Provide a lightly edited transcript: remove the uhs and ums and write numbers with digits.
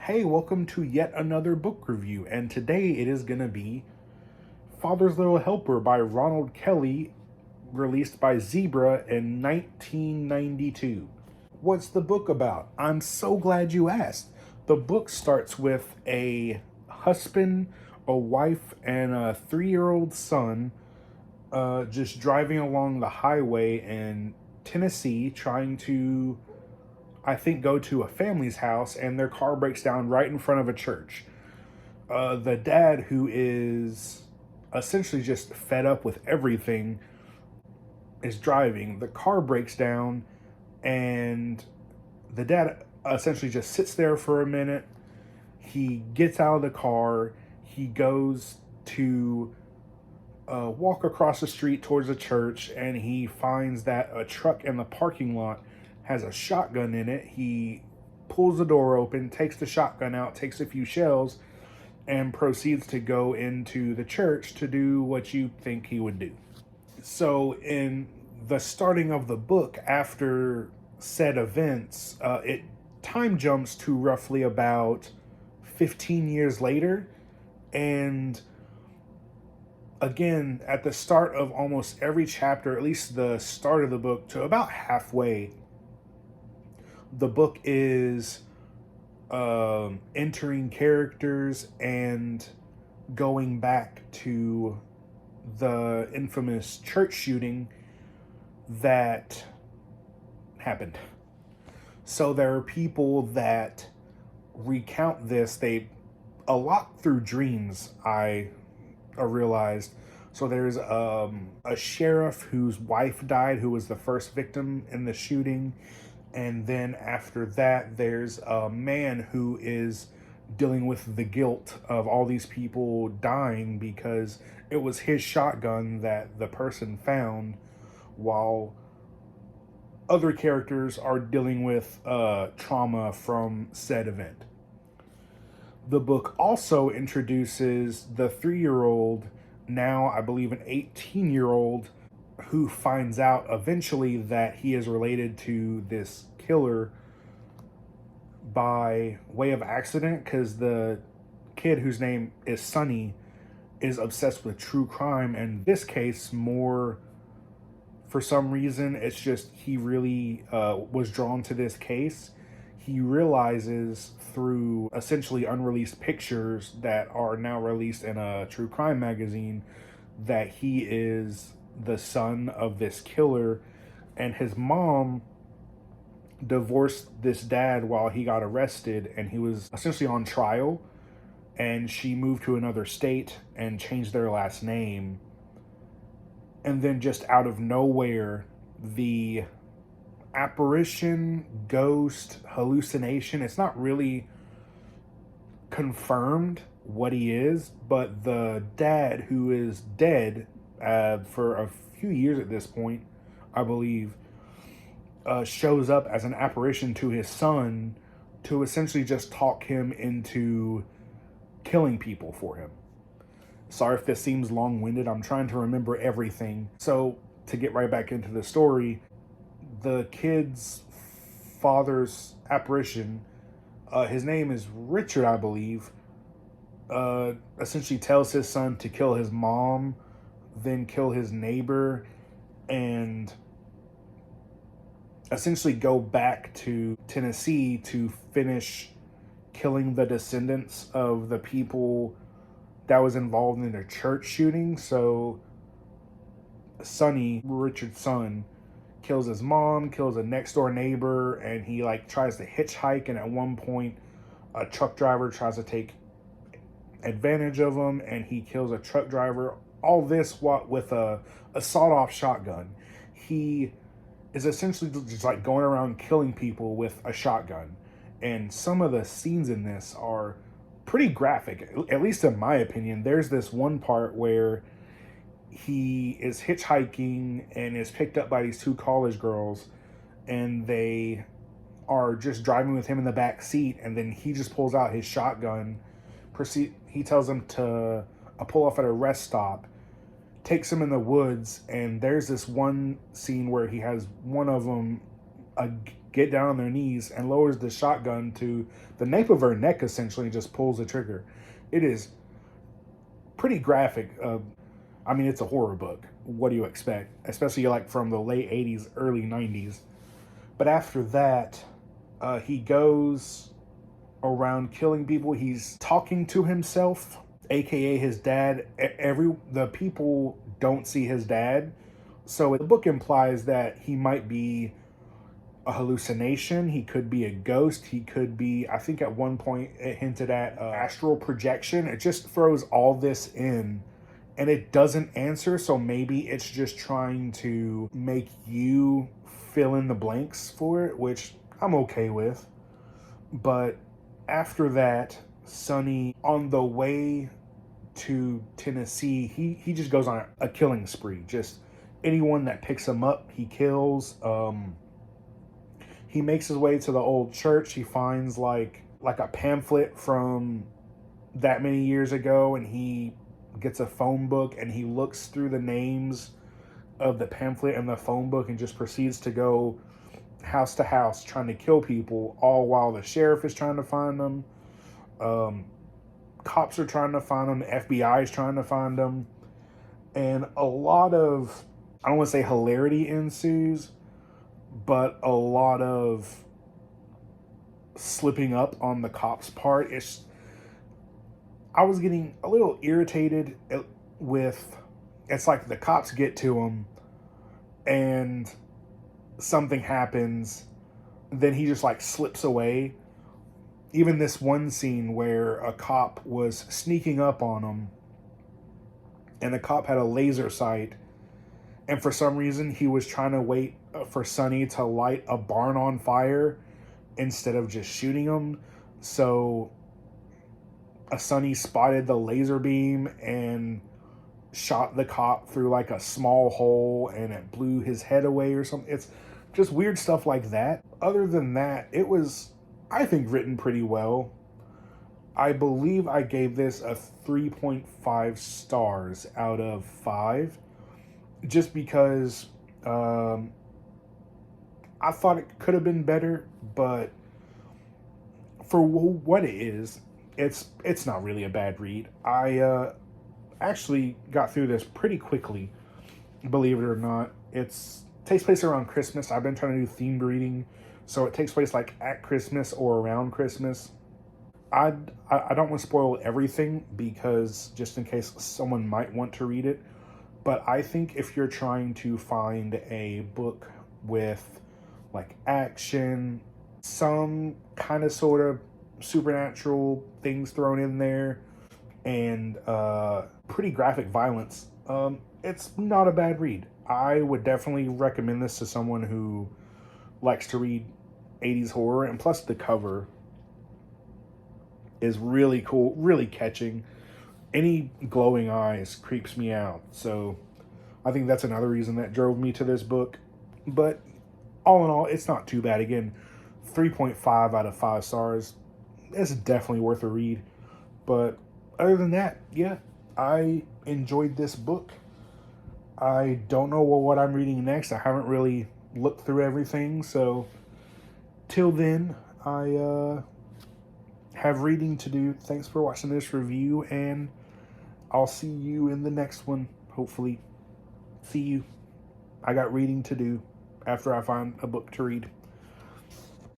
Hey, welcome to yet another book review, and today it is going to be Father's Little Helper by Ronald Kelly, released by Zebra in 1992. What's the book about? I'm so glad you asked. The book starts with a husband, a wife, and a 3-year old son just driving along the highway in Tennessee trying to, I think, go to a family's house, and their car breaks down right in front of a church. The dad, who is essentially just fed up with everything, is driving. The car breaks down, and the dad essentially just sits there for a minute. He gets out of the car. He goes to walk across the street towards the church, and he finds that a truck in the parking lot has a shotgun in it. He pulls the door open, takes the shotgun out, takes a few shells, and proceeds to go into the church to do what you think he would do. So, in the starting of the book, after said events, it time jumps to roughly about 15 years later, and again, at the start of almost every chapter, at least the start of the book to about halfway, the book is entering characters and going back to the infamous church shooting that happened. So there are people that recount this. They a lot through dreams, I realized. So there's a sheriff whose wife died, who was the first victim in the shooting. And then after that, there's a man who is dealing with the guilt of all these people dying because it was his shotgun that the person found, while other characters are dealing with trauma from said event. The book also introduces the 3-year-old, now I believe an 18-year-old, who finds out eventually that he is related to this killer by way of accident, because the kid, whose name is Sonny, is obsessed with true crime. And in this case, more for some reason, it's just he really was drawn to this case. He realizes through essentially unreleased pictures that are now released in a true crime magazine that he is the son of this killer, and his mom divorced this dad while he got arrested, and he was essentially on trial, and she moved to another state and changed their last name. And then just out of nowhere, the apparition, ghost, hallucination, it's not really confirmed what he is, but the dad, who is dead for a few years at this point, I believe, shows up as an apparition to his son to essentially just talk him into killing people for him. Sorry if this seems long-winded. I'm trying to remember everything. So, to get right back into the story, the kid's father's apparition, his name is Richard, I believe, essentially tells his son to kill his mom, then kill his neighbor, and essentially go back to Tennessee to finish killing the descendants of the people that was involved in a church shooting. So Sonny, Richard's son, kills his mom, kills a next door neighbor, and he tries to hitchhike, and at one point a truck driver tries to take advantage of him, and he kills a truck driver. All this with a sawed-off shotgun. He is essentially just going around killing people with a shotgun. And some of the scenes in this are pretty graphic, at least in my opinion. There's this one part where he is hitchhiking and is picked up by these two college girls, and they are just driving with him in the back seat, and then he just pulls out his shotgun. He tells them to pull off at a rest stop, takes him in the woods, and there's this one scene where he has one of them get down on their knees and lowers the shotgun to the nape of her neck, essentially, and just pulls the trigger. It is pretty graphic. I mean, it's a horror book. What do you expect? Especially like from the late 80s, early 90s. But after that, he goes around killing people. He's talking to himself, aka his dad. The people don't see his dad. So the book implies that he might be a hallucination. He could be a ghost. He could be, I think at one point it hinted at astral projection. It just throws all this in and it doesn't answer. So maybe it's just trying to make you fill in the blanks for it, which I'm okay with. But after that, Sonny, on the way to Tennessee, he just goes on a killing spree. Just anyone that picks him up, he kills. He makes his way to the old church. He finds like a pamphlet from that many years ago, and he gets a phone book and he looks through the names of the pamphlet and the phone book and just proceeds to go house to house trying to kill people, all while the sheriff is trying to find them. Cops are trying to find them. The FBI is trying to find them. And a lot of, I don't want to say hilarity ensues, but a lot of slipping up on the cops' part. I was getting a little irritated with, it's like the cops get to him and something happens, then he just like slips away. Even this one scene where a cop was sneaking up on him and the cop had a laser sight, and for some reason he was trying to wait for Sonny to light a barn on fire instead of just shooting him. So Sonny spotted the laser beam and shot the cop through like a small hole, and it blew his head away or something. It's just weird stuff like that. Other than that, it was, I think, written pretty well. I believe I gave this a 3.5 stars out of 5, just because I thought it could have been better, but for what it is, it's not really a bad read. I actually got through this pretty quickly, believe it or not. Takes place around Christmas. I've been trying to do themed reading, so it takes place like at Christmas or around Christmas. I don't want to spoil everything, because just in case someone might want to read it, but I think if you're trying to find a book with like action, some kind of sort of supernatural things thrown in there, and pretty graphic violence, it's not a bad read. I would definitely recommend this to someone who likes to read 80s horror, and plus the cover is really cool, really catching. Any glowing eyes creeps me out, so I think that's another reason that drove me to this book. But all in all, it's not too bad. Again, 3.5 out of 5 stars. It's definitely worth a read. But other than that, yeah, I enjoyed this book. I don't know what I'm reading next. I haven't really looked through everything, so till then, I have reading to do. Thanks for watching this review, and I'll see you in the next one, hopefully. See you. I got reading to do after I find a book to read.